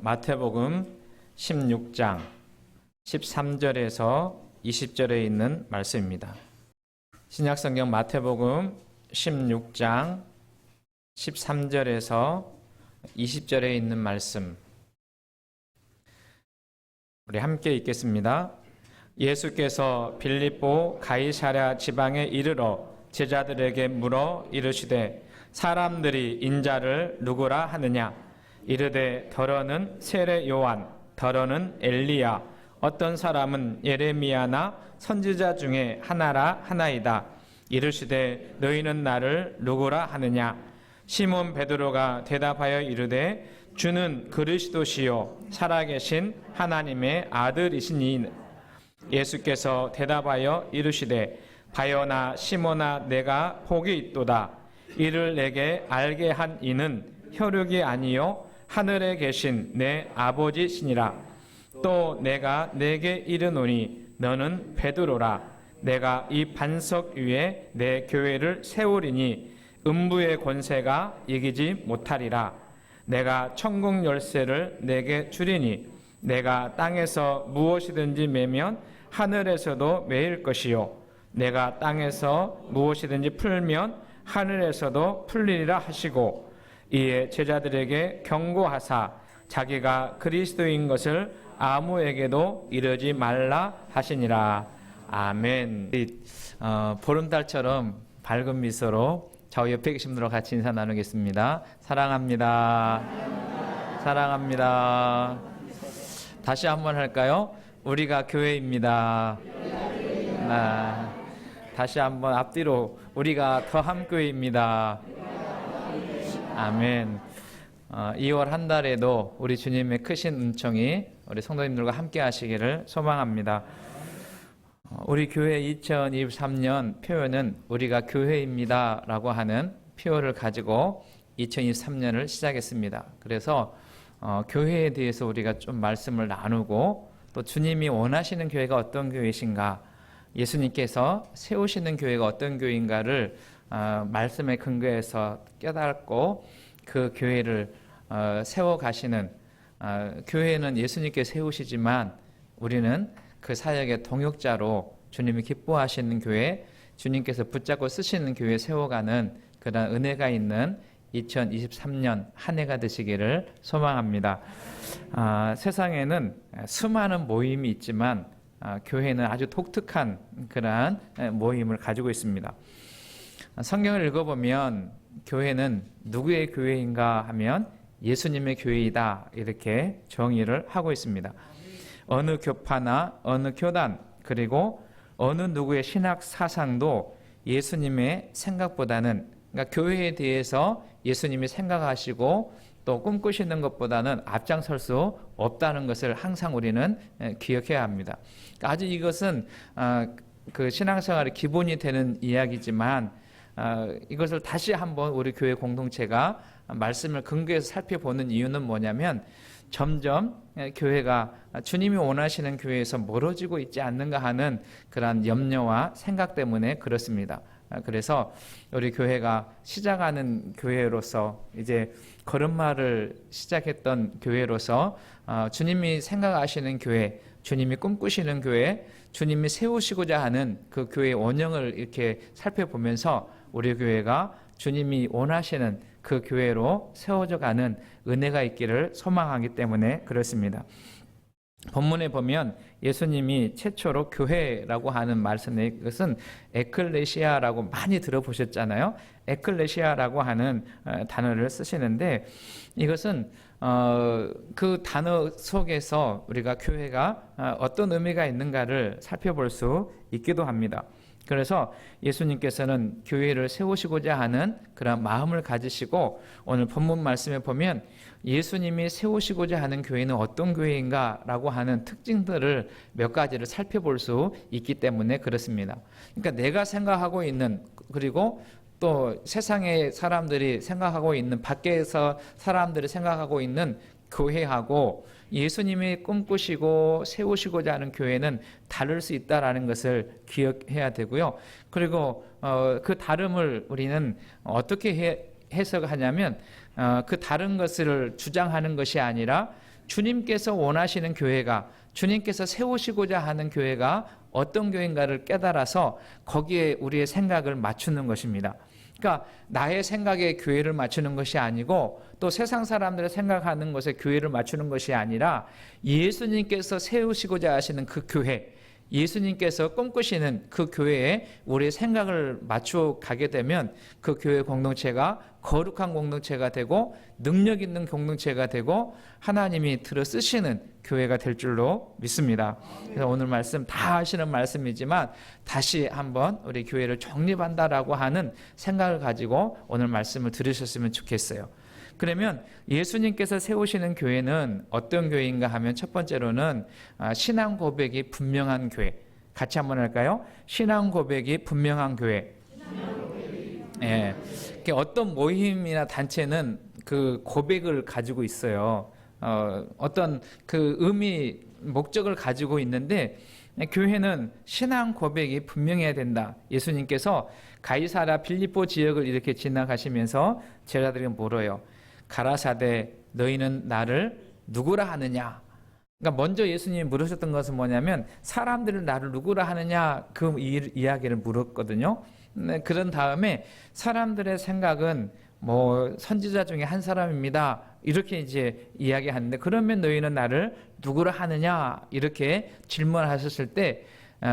마태복음 16장 13절에서 20절에 있는 말씀입니다. 신약성경 마태복음 16장 13절에서 20절에 있는 말씀, 우리 함께 읽겠습니다. 예수께서 빌립보 가이사랴 지방에 이르러 제자들에게 물어 이르시되 사람들이 인자를 누구라 하느냐? 이르되 더러는 세례 요한, 더러는 엘리야, 어떤 사람은 예레미야나 선지자 중에 하나라 하나이다. 이르시되 너희는 나를 누구라 하느냐? 시몬 베드로가 대답하여 이르되 주는 그리스도시요 살아계신 하나님의 아들이시니. 예수께서 대답하여 이르시되 바요나 시몬아, 내가 복이 있도다. 이를 내게 알게 한 이는 혈육이 아니요 하늘에 계신 내 아버지시니라. 또 내가 내게 이르노니 너는 베드로라. 내가 이 반석 위에 내 교회를 세우리니 음부의 권세가 이기지 못하리라. 내가 천국 열쇠를 내게 주리니 내가 땅에서 무엇이든지 매면 하늘에서도 매일 것이요 내가 땅에서 무엇이든지 풀면 하늘에서도 풀리리라 하시고, 이에 제자들에게 경고하사 자기가 그리스도인 것을 아무에게도 이르지 말라 하시니라. 아멘. 보름달처럼 밝은 미소로 저 옆에 계신 분들과 같이 인사 나누겠습니다. 사랑합니다. 사랑합니다. 다시 한번 할까요? 우리가 교회입니다. 다시 한번 앞뒤로 우리가 더함교회입니다. 아멘. 2월 한 달에도 우리 주님의 크신 은총이 우리 성도님들과 함께 하시기를 소망합니다. 우리 교회 2023년 표어는 우리가 교회입니다 라고 하는 표어를 가지고 2023년을 시작했습니다. 그래서 교회에 대해서 우리가 좀 말씀을 나누고, 또 주님이 원하시는 교회가 어떤 교회이신가, 예수님께서 세우시는 교회가 어떤 교회인가를 말씀에 근거해서 깨닫고 그 교회를 세워가시는, 교회는 예수님께 세우시지만 우리는 그 사역의 동역자로 주님이 기뻐하시는 교회, 주님께서 붙잡고 쓰시는 교회 세워가는 그런 은혜가 있는 2023년 한 해가 되시기를 소망합니다. 세상에는 수많은 모임이 있지만 교회는 아주 독특한 그러한 모임을 가지고 있습니다. 성경을 읽어보면 교회는 누구의 교회인가 하면 예수님의 교회이다, 이렇게 정의를 하고 있습니다. 어느 교파나 어느 교단, 그리고 어느 누구의 신학 사상도 예수님의 생각보다는, 그러니까 교회에 대해서 예수님이 생각하시고 또 꿈꾸시는 것보다는 앞장설 수 없다는 것을 항상 우리는 기억해야 합니다. 아주 이것은 그 신앙생활의 기본이 되는 이야기지만, 이것을 다시 한번 우리 교회 공동체가 말씀을 근거해서 살펴보는 이유는 뭐냐면, 점점 교회가 주님이 원하시는 교회에서 멀어지고 있지 않는가 하는 그러한 염려와 생각 때문에 그렇습니다. 그래서 우리 교회가 시작하는 교회로서, 이제 걸음마를 시작했던 교회로서 주님이 생각하시는 교회, 주님이 꿈꾸시는 교회, 주님이 세우시고자 하는 그 교회의 원형을 이렇게 살펴보면서 우리 교회가 주님이 원하시는 그 교회로 세워져 가는 은혜가 있기를 소망하기 때문에 그렇습니다. 본문에 보면 예수님이 최초로 교회라고 하는 말씀에, 그것은 에클레시아라고 많이 들어보셨잖아요. 에클레시아라고 하는 단어를 쓰시는데, 이것은 그 단어 속에서 우리가 교회가 어떤 의미가 있는가를 살펴볼 수 있기도 합니다. 그래서 예수님께서는 교회를 세우시고자 하는 그런 마음을 가지시고, 오늘 본문 말씀에 보면 예수님이 세우시고자 하는 교회는 어떤 교회인가 라고 하는 특징들을 몇 가지를 살펴볼 수 있기 때문에 그렇습니다. 그러니까 내가 생각하고 있는, 그리고 또 세상의 사람들이 생각하고 있는, 밖에서 사람들이 생각하고 있는 교회하고 예수님이 꿈꾸시고 세우시고자 하는 교회는 다를 수 있다는 것을 기억해야 되고요. 그리고 그 다름을 우리는 어떻게 해석하냐면, 그 다른 것을 주장하는 것이 아니라 주님께서 원하시는 교회가, 주님께서 세우시고자 하는 교회가 어떤 교회인가를 깨달아서 거기에 우리의 생각을 맞추는 것입니다. 그러니까 나의 생각에 교회를 맞추는 것이 아니고 또 세상 사람들의 생각하는 것에 교회를 맞추는 것이 아니라 예수님께서 세우시고자 하시는 그 교회, 예수님께서 꿈꾸시는 그 교회에 우리의 생각을 맞추어 가게 되면 그 교회 공동체가 거룩한 공동체가 되고 능력 있는 공동체가 되고 하나님이 들어 쓰시는 교회가 될 줄로 믿습니다. 그래서 오늘 말씀 다 하시는 말씀이지만 다시 한번 우리 교회를 정립한다라고 하는 생각을 가지고 오늘 말씀을 들으셨으면 좋겠어요. 그러면 예수님께서 세우시는 교회는 어떤 교회인가 하면 첫 번째로는 신앙 고백이 분명한 교회. 같이 한번 할까요? 신앙 고백이 분명한 교회. 예. 어떤 모임이나 단체는 그 고백을 가지고 있어요. 어떤 그 의미, 목적을 가지고 있는데 교회는 신앙 고백이 분명해야 된다. 예수님께서 가이사랴 빌립보 지역을 이렇게 지나가시면서 제자들에게 물어요. 가라사대 너희는 나를 누구라 하느냐? 그러니까 먼저 예수님이 물으셨던 것은 뭐냐면 사람들은 나를 누구라 하느냐 그 이야기를 물었거든요. 그런 다음에 사람들의 생각은 뭐 선지자 중에 한 사람입니다. 이렇게 이제 이야기하는데 그러면 너희는 나를 누구라 하느냐 이렇게 질문하셨을 때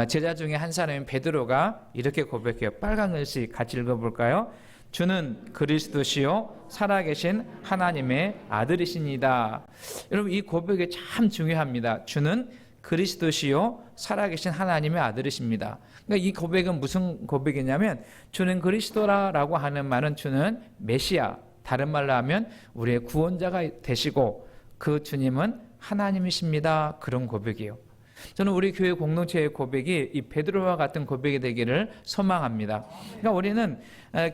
제자 중에 한 사람인 베드로가 이렇게 고백해요. 빨간 글씨 같이 읽어볼까요? 주는 그리스도시요 살아계신 하나님의 아들이십니다. 여러분 이 고백이 참 중요합니다. 주는 그리스도시요 살아계신 하나님의 아들이십니다. 그러니까 이 고백은 무슨 고백이냐면 주는 그리스도라고 하는 말은 주는 메시아, 다른 말로 하면 우리의 구원자가 되시고 그 주님은 하나님이십니다. 그런 고백이에요. 저는 우리 교회 공동체의 고백이 이 베드로와 같은 고백이 되기를 소망합니다. 그러니까 우리는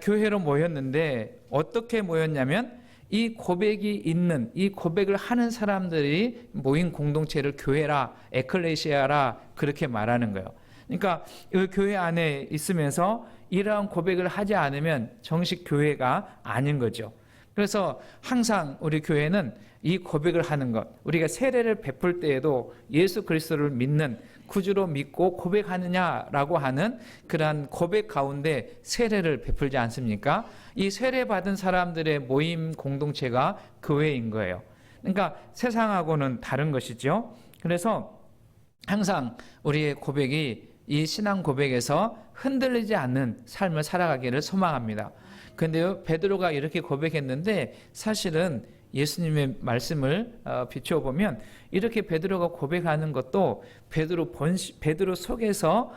교회로 모였는데 어떻게 모였냐면 이 고백이 있는, 이 고백을 하는 사람들이 모인 공동체를 교회라, 에클레시아라 그렇게 말하는 거예요. 그러니까 이 교회 안에 있으면서 이러한 고백을 하지 않으면 정식 교회가 아닌 거죠. 그래서 항상 우리 교회는 이 고백을 하는 것, 우리가 세례를 베풀 때에도 예수 그리스도를 믿는 구주로 믿고 고백하느냐라고 하는 그러한 고백 가운데 세례를 베풀지 않습니까? 이 세례 받은 사람들의 모임 공동체가 교회인 거예요. 그러니까 세상하고는 다른 것이죠. 그래서 항상 우리의 고백이 이 신앙 고백에서 흔들리지 않는 삶을 살아가기를 소망합니다. 그런데요, 베드로가 이렇게 고백했는데 사실은 예수님의 말씀을 비추어 보면 이렇게 베드로가 고백하는 것도 베드로 속에서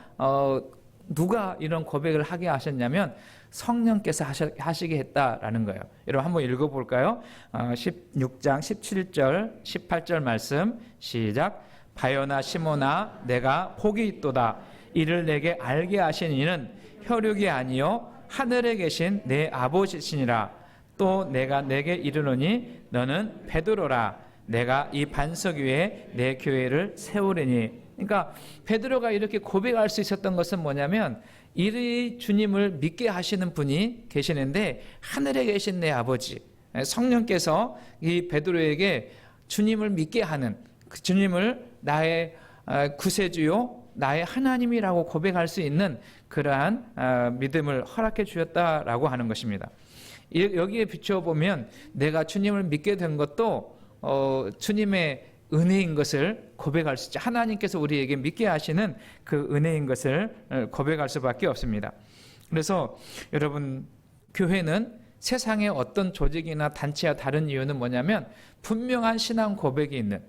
누가 이런 고백을 하게 하셨냐면 성령께서 하시게 했다라는 거예요. 여러분 한번 읽어볼까요? 16장 17절 18절 말씀 시작. 바요나 시모나 내가 복이 있도다. 이를 내게 알게 하신 이는 혈육이 아니요 하늘에 계신 내 아버지시니라. 또 내가 내게 이르노니 너는 베드로라. 내가 이 반석 위에 내 교회를 세우리니. 그러니까 베드로가 이렇게 고백할 수 있었던 것은 뭐냐면 이 주님을 믿게 하시는 분이 계시는데 하늘에 계신 내 아버지 성령께서 이 베드로에게 주님을 믿게 하는 그 주님을 나의 구세주요 나의 하나님이라고 고백할 수 있는 그러한 믿음을 허락해 주셨다라고 하는 것입니다. 여기에 비추어 보면 내가 주님을 믿게 된 것도 주님의 은혜인 것을 고백할 수 있죠. 하나님께서 우리에게 믿게 하시는 그 은혜인 것을 고백할 수밖에 없습니다. 그래서 여러분 교회는 세상의 어떤 조직이나 단체와 다른 이유는 뭐냐면 분명한 신앙 고백이 있는,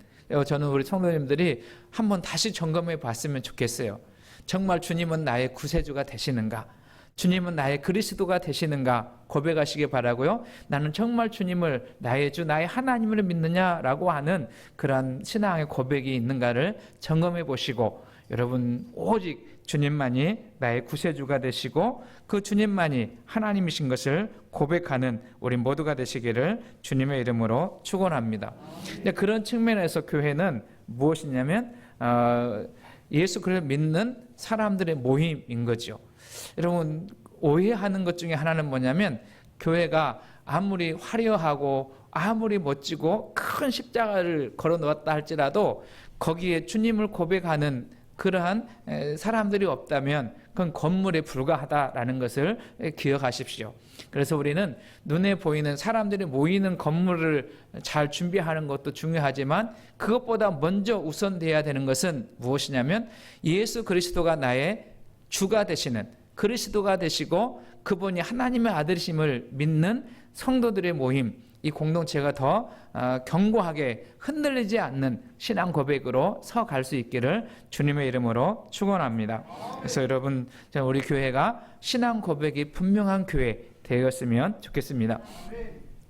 저는 우리 성도님들이 한번 다시 점검해 봤으면 좋겠어요. 정말 주님은 나의 구세주가 되시는가? 주님은 나의 그리스도가 되시는가 고백하시기 바라고요. 나는 정말 주님을 나의 주, 나의 하나님을 믿느냐라고 하는 그러한 신앙의 고백이 있는가를 점검해 보시고 여러분 오직 주님만이 나의 구세주가 되시고 그 주님만이 하나님이신 것을 고백하는 우리 모두가 되시기를 주님의 이름으로 축원합니다. 그런 측면에서 교회는 무엇이냐면 예수 그리스도를 믿는 사람들의 모임인 거죠. 여러분 오해하는 것 중에 하나는 뭐냐면 교회가 아무리 화려하고 아무리 멋지고 큰 십자가를 걸어 놓았다 할지라도 거기에 주님을 고백하는 그러한 사람들이 없다면 그건 건물에 불과하다라는 것을 기억하십시오. 그래서 우리는 눈에 보이는 사람들이 모이는 건물을 잘 준비하는 것도 중요하지만 그것보다 먼저 우선돼야 되는 것은 무엇이냐면 예수 그리스도가 나의 주가 되시는, 그리스도가 되시고 그분이 하나님의 아들이심을 믿는 성도들의 모임, 이 공동체가 더 견고하게 흔들리지 않는 신앙 고백으로 서갈 수 있기를 주님의 이름으로 축원합니다. 그래서 여러분, 우리 교회가 신앙 고백이 분명한 교회 되었으면 좋겠습니다.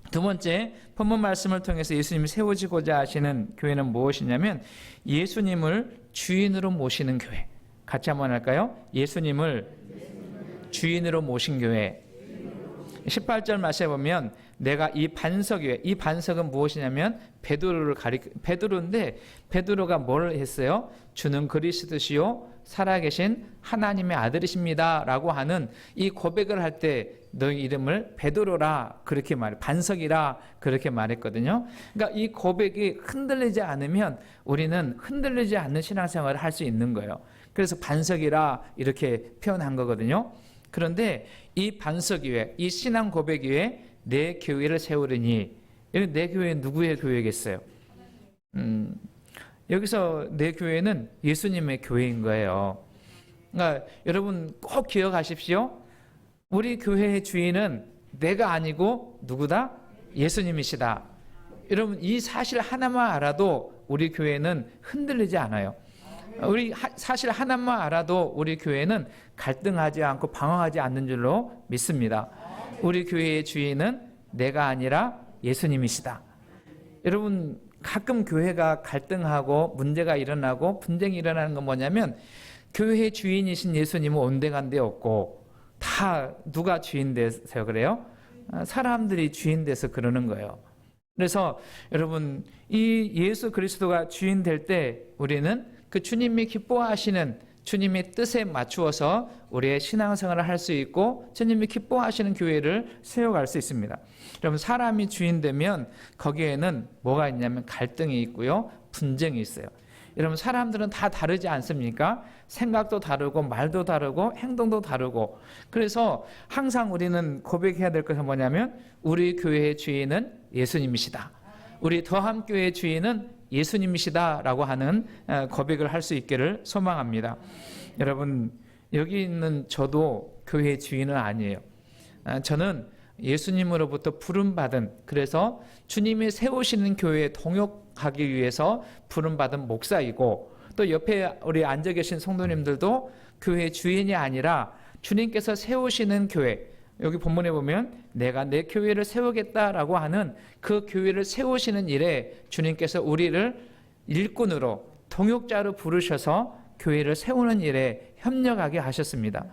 두 번째, 본문 말씀을 통해서 예수님이 세우시고자 하시는 교회는 무엇이냐면 예수님을 주인으로 모시는 교회. 같이 한번 할까요? 예수님을 주인으로 모신 교회. 18절 말씀에 보면 내가 이 반석 위에, 이 반석은 무엇이냐면 베드로인데 베드로가 뭘 했어요? 주는 그리스도시요 살아계신 하나님의 아들이십니다 라고 하는 이 고백을 할 때 너희 이름을 베드로라 그렇게 반석이라 그렇게 말했거든요. 그러니까 이 고백이 흔들리지 않으면 우리는 흔들리지 않는 신앙생활을 할 수 있는 거예요. 그래서 반석이라 이렇게 표현한 거거든요. 그런데 이 반석 위에, 이 신앙 고백 위에 내 교회를 세우려니, 여기 내 교회는 누구의 교회겠어요? 여기서 내 교회는 예수님의 교회인 거예요. 그러니까 여러분 꼭 기억하십시오. 우리 교회의 주인은 내가 아니고 누구다? 예수님이시다. 여러분 이 사실 하나만 알아도 우리 교회는 흔들리지 않아요. 우리 사실 하나만 알아도 우리 교회는 갈등하지 않고 방황하지 않는 줄로 믿습니다. 우리 교회의 주인은 내가 아니라 예수님이시다. 여러분 가끔 교회가 갈등하고 문제가 일어나고 분쟁이 일어나는 건 뭐냐면 교회의 주인이신 예수님은 온데간데 없고 다 누가 주인 돼서 그래요? 사람들이 주인 돼서 그러는 거예요. 그래서 여러분 이 예수 그리스도가 주인 될 때 우리는 그 주님이 기뻐하시는 주님의 뜻에 맞추어서 우리의 신앙생활을 할 수 있고 주님이 기뻐하시는 교회를 세워갈 수 있습니다. 여러분 사람이 주인 되면 거기에는 뭐가 있냐면 갈등이 있고요. 분쟁이 있어요. 여러분 사람들은 다 다르지 않습니까? 생각도 다르고 말도 다르고 행동도 다르고 그래서 항상 우리는 고백해야 될 것은 뭐냐면 우리 교회의 주인은 예수님이시다. 우리 더함교회의 주인은 예수님이시다라고 하는 고백을 할 수 있기를 소망합니다. 여러분 여기 있는 저도 교회의 주인은 아니에요. 저는 예수님으로부터 부름받은 그래서 주님이 세우시는 교회에 동역하기 위해서 부름받은 목사이고 또 옆에 우리 앉아 계신 성도님들도 교회의 주인이 아니라 주님께서 세우시는 교회 여기 본문에 보면 내가 내 교회를 세우겠다라고 하는 그 교회를 세우시는 일에 주님께서 우리를 일꾼으로 동역자로 부르셔서 교회를 세우는 일에 협력하게 하셨습니다.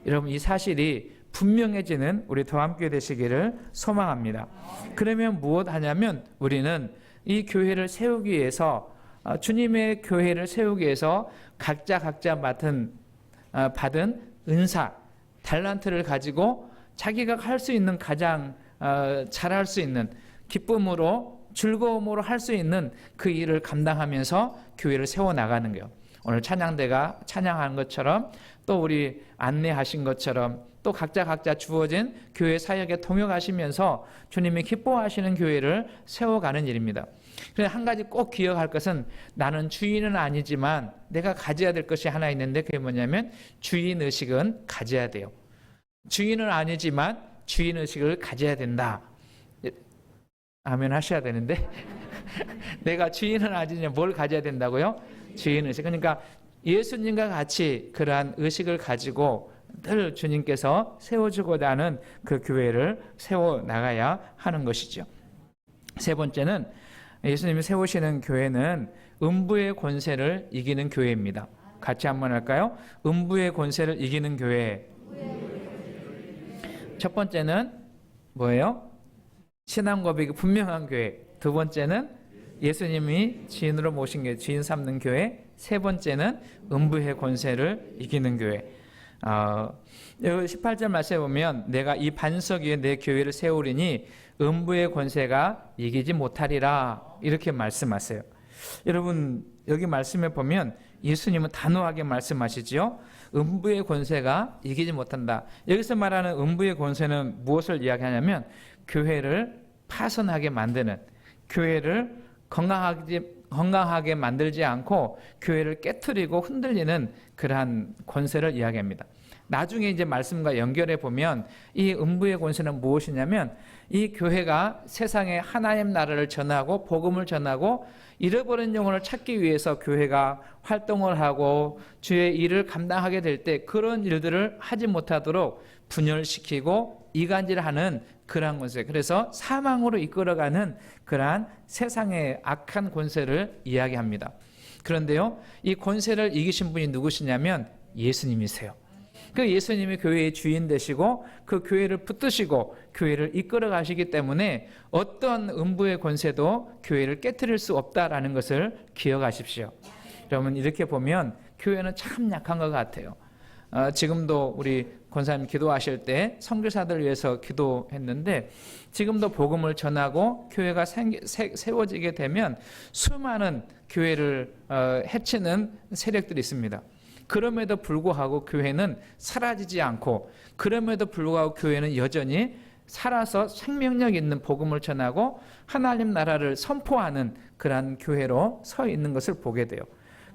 여러분 이 사실이 분명해지는 우리 더함교회 되시기를 소망합니다. 그러면 무엇 하냐면 우리는 이 교회를 세우기 위해서 주님의 교회를 세우기 위해서 각자 받은 은사, 달란트를 가지고 자기가 할 수 있는 가장 잘할 수 있는 기쁨으로 즐거움으로 할 수 있는 그 일을 감당하면서 교회를 세워나가는 거예요. 오늘 찬양대가 찬양한 것처럼 또 우리 안내하신 것처럼 또 각자 주어진 교회 사역에 동역하시면서 주님이 기뻐하시는 교회를 세워가는 일입니다. 그런데 한 가지 꼭 기억할 것은 나는 주인은 아니지만 내가 가져야 될 것이 하나 있는데 그게 뭐냐면 주인의식은 가져야 돼요. 주인은 아니지만 주인의식을 가져야 된다. 아멘 하셔야 되는데 내가 주인은 아니지만 뭘 가져야 된다고요? 주인의식. 그러니까 예수님과 같이 그러한 의식을 가지고 늘 주님께서 세워주고자 하는 그 교회를 세워나가야 하는 것이죠. 세 번째는 예수님이 세우시는 교회는 음부의 권세를 이기는 교회입니다. 같이 한번 할까요? 음부의 권세를 이기는 교회. 첫 번째는 뭐예요? 신앙 고백이 분명한 교회. 두 번째는 예수님이 주인으로 모신 교회, 주인 삼는 교회. 세 번째는 음부의 권세를 이기는 교회. 18절 말씀에 보면 내가 이 반석 위에 내 교회를 세우리니 음부의 권세가 이기지 못하리라 이렇게 말씀하세요. 여러분 여기 말씀에 보면 예수님은 단호하게 말씀하시지요. 음부의 권세가 이기지 못한다. 여기서 말하는 음부의 권세는 무엇을 이야기하냐면 교회를 파손하게 만드는, 교회를 건강하게 만들지 않고 교회를 깨트리고 흔들리는 그러한 권세를 이야기합니다. 나중에 이제 말씀과 연결해 보면 이 음부의 권세는 무엇이냐면 이 교회가 세상에 하나님 나라를 전하고 복음을 전하고 잃어버린 영혼을 찾기 위해서 교회가 활동을 하고 주의 일을 감당하게 될 때 그런 일들을 하지 못하도록 분열시키고 이간질하는 그러한 권세, 그래서 사망으로 이끌어가는 그러한 세상의 악한 권세를 이야기합니다. 그런데요, 이 권세를 이기신 분이 누구시냐면 예수님이세요. 그 예수님이 교회의 주인 되시고 그 교회를 붙드시고 교회를 이끌어 가시기 때문에 어떤 음부의 권세도 교회를 깨트릴 수 없다라는 것을 기억하십시오. 여러분 이렇게 보면 교회는 참 약한 것 같아요. 지금도 우리 권사님 기도하실 때 선교사들 위해서 기도했는데 지금도 복음을 전하고 교회가 세워지게 되면 수많은 교회를 해치는 세력들이 있습니다. 그럼에도 불구하고 교회는 사라지지 않고 그럼에도 불구하고 교회는 여전히 살아서 생명력 있는 복음을 전하고 하나님 나라를 선포하는 그러한 교회로 서 있는 것을 보게 돼요.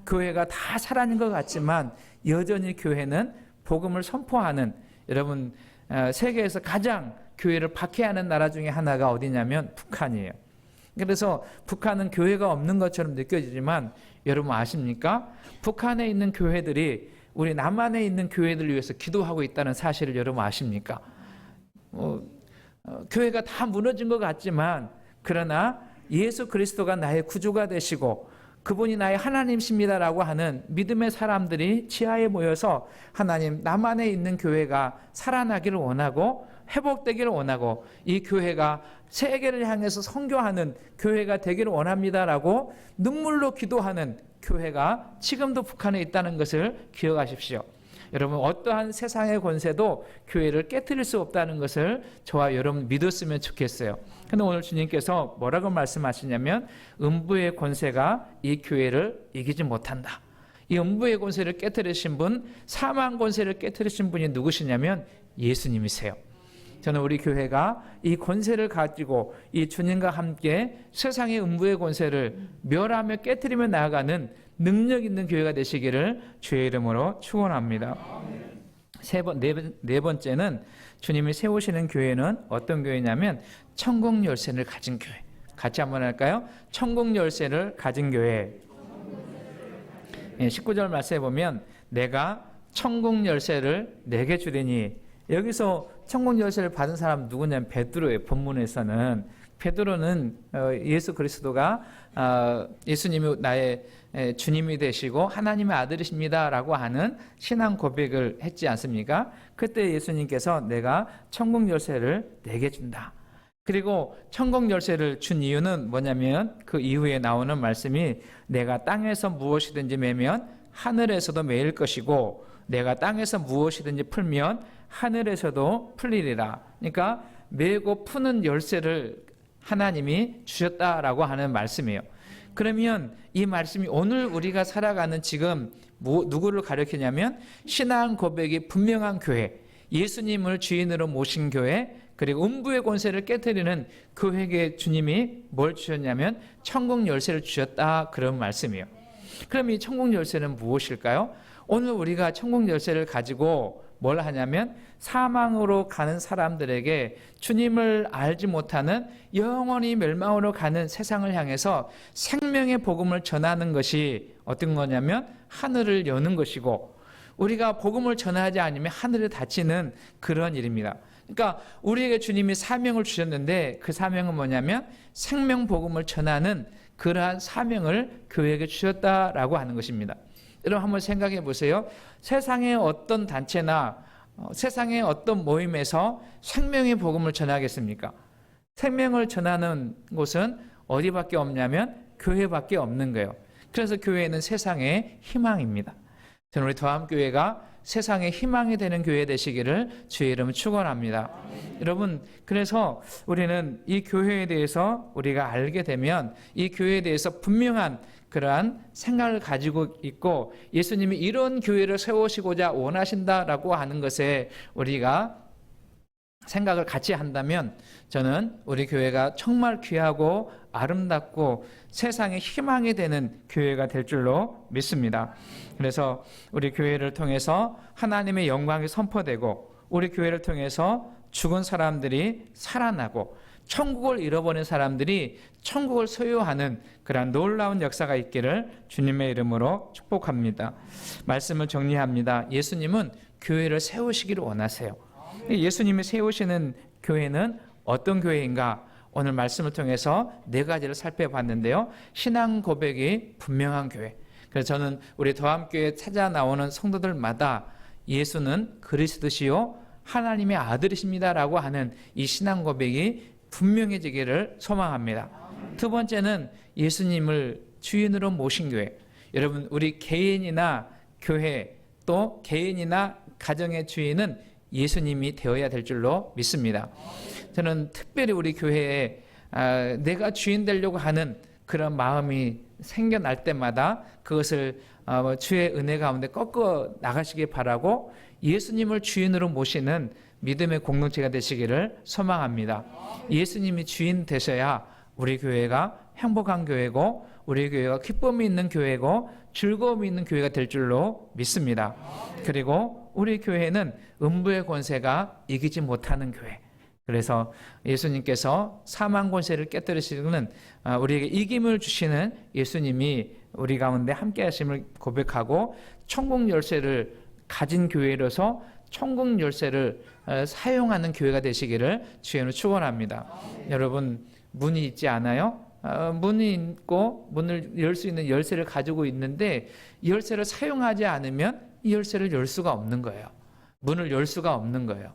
교회가 다 사라진 것 같지만 여전히 교회는 복음을 선포하는, 여러분 세계에서 가장 교회를 박해하는 나라 중에 하나가 어디냐면 북한이에요. 그래서 북한은 교회가 없는 것처럼 느껴지지만 여러분 아십니까? 북한에 있는 교회들이 우리 남한에 있는 교회들을 위해서 기도하고 있다는 사실을 여러분 아십니까? 교회가 다 무너진 것 같지만 그러나 예수 그리스도가 나의 구주가 되시고 그분이 나의 하나님이십니다라고 하는 믿음의 사람들이 지하에 모여서 하나님 남한에 있는 교회가 살아나기를 원하고 회복되기를 원하고 이 교회가 세계를 향해서 선교하는 교회가 되기를 원합니다라고 눈물로 기도하는 교회가 지금도 북한에 있다는 것을 기억하십시오. 여러분 어떠한 세상의 권세도 교회를 깨트릴 수 없다는 것을 저와 여러분 믿었으면 좋겠어요. 그런데 오늘 주님께서 뭐라고 말씀하시냐면 음부의 권세가 이 교회를 이기지 못한다. 이 음부의 권세를 깨트리신 분, 사망 권세를 깨트리신 분이 누구시냐면 예수님이세요. 저는 우리 교회가 이 권세를 가지고 이 주님과 함께 세상의 음부의 권세를 멸하며 깨트리며 나아가는 능력 있는 교회가 되시기를 주의 이름으로 축원합니다. 네 번째는 주님이 세우시는 교회는 어떤 교회냐면 천국 열쇠를 가진 교회. 같이 한번 할까요? 천국 열쇠를 가진 교회. 19절 말씀에 보면 내가 천국 열쇠를 내게 주리니, 여기서 천국 열쇠를 받은 사람 누구냐면 베드로의 본문에서는 베드로는 예수 그리스도가 예수님이 나의 주님이 되시고 하나님의 아들이십니다라고 하는 신앙 고백을 했지 않습니까? 그때 예수님께서 내가 천국 열쇠를 내게 준다. 그리고 천국 열쇠를 준 이유는 뭐냐면 그 이후에 나오는 말씀이 내가 땅에서 무엇이든지 매면 하늘에서도 매일 것이고 내가 땅에서 무엇이든지 풀면 하늘에서도 풀리리라. 그러니까 매고 푸는 열쇠를 하나님이 주셨다라고 하는 말씀이에요. 그러면 이 말씀이 오늘 우리가 살아가는 지금 누구를 가리키냐면 신앙 고백이 분명한 교회, 예수님을 주인으로 모신 교회, 그리고 음부의 권세를 깨트리는 교회에 주님이 뭘 주셨냐면 천국 열쇠를 주셨다, 그런 말씀이에요. 그럼 이 천국 열쇠는 무엇일까요? 오늘 우리가 천국 열쇠를 가지고 뭘 하냐면 사망으로 가는 사람들에게 주님을 알지 못하는 영원히 멸망으로 가는 세상을 향해서 생명의 복음을 전하는 것이 어떤 거냐면 하늘을 여는 것이고, 우리가 복음을 전하지 않으면 하늘에 닫히는 그런 일입니다. 그러니까 우리에게 주님이 사명을 주셨는데 그 사명은 뭐냐면 생명 복음을 전하는 그러한 사명을 교회에게 주셨다라고 하는 것입니다. 여러분 한번 생각해 보세요. 세상의 어떤 단체나 세상의 어떤 모임에서 생명의 복음을 전하겠습니까? 생명을 전하는 곳은 어디밖에 없냐면 교회밖에 없는 거예요. 그래서 교회는 세상의 희망입니다. 저는 우리 더함교회가 세상의 희망이 되는 교회 되시기를 주의 이름으로 축원합니다. 여러분, 그래서 우리는 이 교회에 대해서 우리가 알게 되면 이 교회에 대해서 분명한 그러한 생각을 가지고 있고 예수님이 이런 교회를 세우시고자 원하신다라고 하는 것에 우리가 생각을 같이 한다면 저는 우리 교회가 정말 귀하고 아름답고 세상의 희망이 되는 교회가 될 줄로 믿습니다. 그래서 우리 교회를 통해서 하나님의 영광이 선포되고 우리 교회를 통해서 죽은 사람들이 살아나고 천국을 잃어버린 사람들이 천국을 소유하는 그런 놀라운 역사가 있기를 주님의 이름으로 축복합니다. 말씀을 정리합니다. 예수님은 교회를 세우시기를 원하세요. 예수님이 세우시는 교회는 어떤 교회인가? 오늘 말씀을 통해서 4가지를 살펴봤는데요. 신앙 고백이 분명한 교회. 그래서 저는 우리 더함교회에 찾아 나오는 성도들마다 예수는 그리스도시요 하나님의 아들이십니다라고 하는 이 신앙 고백이 분명해지기를 소망합니다. 두 번째는 예수님을 주인으로 모신 교회. 여러분, 우리 개인이나 교회 또 개인이나 가정의 주인은 예수님이 되어야 될 줄로 믿습니다. 저는 특별히 우리 교회에 내가 주인 되려고 하는 그런 마음이 생겨날 때마다 그것을 주의 은혜 가운데 꺾어 나가시길 바라고 예수님을 주인으로 모시는 믿음의 공동체가 되시기를 소망합니다. 예수님이 주인 되셔야 우리 교회가 행복한 교회고 우리 교회가 기쁨이 있는 교회고 즐거움이 있는 교회가 될 줄로 믿습니다. 그리고 우리 교회는 음부의 권세가 이기지 못하는 교회. 그래서 예수님께서 사망 권세를 깨뜨리시는 우리에게 이김을 주시는 예수님이 우리 가운데 함께 하심을 고백하고 천국 열쇠를 가진 교회로서 천국 열쇠를 사용하는 교회가 되시기를 주님으로 축원합니다. 여러분, 문이 있지 않아요? 문이 있고 문을 열 수 있는 열쇠를 가지고 있는데 이 열쇠를 사용하지 않으면 이 열쇠를 열 수가 없는 거예요. 문을 열 수가 없는 거예요.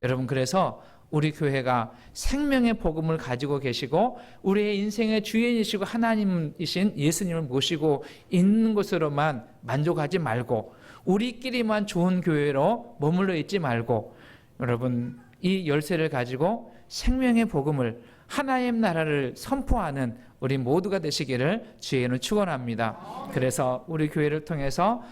여러분, 그래서 우리 교회가 생명의 복음을 가지고 계시고 우리의 인생의 주인이시고 하나님이신 예수님을 모시고 있는 것으로만 만족하지 말고 우리끼리만 좋은 교회로 머물러 있지 말고 여러분, 이 열쇠를 가지고 생명의 복음을 하나님 나라를 선포하는 우리 모두가 되시기를 주의 이름으로 축원합니다. 그래서 우리 교회를 통해서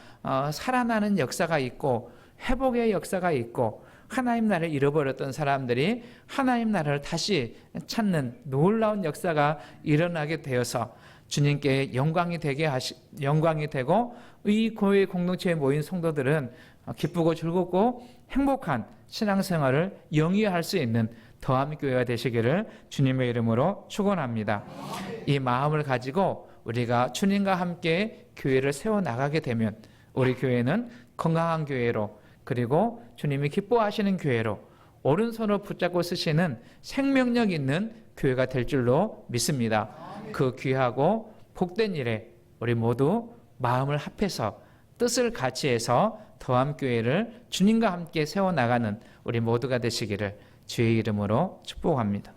살아나는 역사가 있고 회복의 역사가 있고 하나님 나라를 잃어버렸던 사람들이 하나님 나라를 다시 찾는 놀라운 역사가 일어나게 되어서 주님께 영광이 되고 이 교회 공동체에 모인 성도들은 기쁘고 즐겁고 행복한 신앙생활을 영위할 수 있는 더함교회가 되시기를 주님의 이름으로 축원합니다. 이 마음을 가지고 우리가 주님과 함께 교회를 세워나가게 되면 우리 교회는 건강한 교회로 그리고 주님이 기뻐하시는 교회로 오른손으로 붙잡고 쓰시는 생명력 있는 교회가 될 줄로 믿습니다. 그 귀하고 복된 일에 우리 모두 마음을 합해서 뜻을 같이 해서 더함교회를 주님과 함께 세워나가는 우리 모두가 되시기를 주의 이름으로 축복합니다.